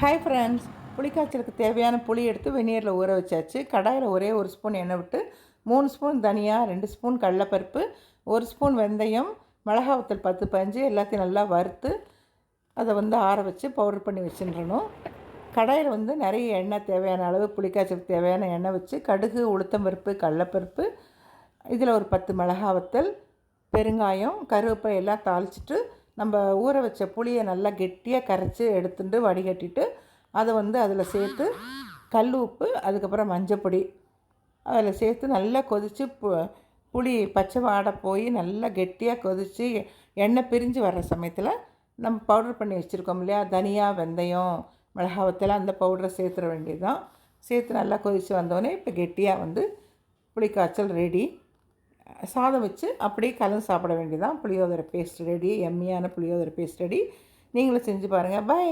Hi friends, புளிக்காய்ச்சலுக்கு தேவையான புளி எடுத்து வெந்நீரில் ஊற வச்சாச்சு. கடாயில் ஒரே ஒரு ஸ்பூன் எண்ணெய் விட்டு 3 ஸ்பூன் தனியா, 2 ஸ்பூன் கடலைப்பருப்பு, 1 ஸ்பூன் வெந்தயம், மிளகா வத்தல் 10-15 எல்லாத்தையும் நல்லா வறுத்து அதை ஆற வச்சு பவுடர் பண்ணி வச்சுருணும். கடாயில் நிறைய எண்ணெய் தேவையான அளவு புளிக்காய்ச்சலுக்கு தேவையான எண்ணெய் வச்சு கடுகு, உளுத்தம்பருப்பு, கடலைப்பருப்பு, இதில் ஒரு 10 மிளகா வத்தல், பெருங்காயம், கருவேப்பிலை எல்லாம் தாளிச்சிட்டு நம்ம ஊற வச்ச புளியை நல்லா கெட்டியாக கரைச்சி எடுத்துட்டு வடிகட்டிட்டு அதை அதில் சேர்த்து கல் உப்பு, அதுக்கப்புறம் மஞ்சப்பொடி அதில் சேர்த்து நல்லா கொதித்து புளி பச்சை வாடை போய் நல்லா கெட்டியாக கொதித்து எண்ணெய் பிரிஞ்சு வர்ற சமயத்தில் நம்ம பவுடர் பண்ணி வச்சுருக்கோம் இல்லையா, தனியா, வெந்தயம், மிளகாவத்தெல்லாம் அந்த பவுடரை சேர்த்துற வேண்டியது தான். சேர்த்து நல்லா கொதித்து வந்தோடனே இப்போ கெட்டியாக புளிக்காய்ச்சல் ரெடி. சாதம் வச்சு அப்படியே கலந்து சாப்பிட வேண்டியதான். புளியோதரை பேஸ்ட் ரெடி. எம்மியான புளியோதரை பேஸ்ட் ரெடி. நீங்களும் செஞ்சு பாருங்கள். பை.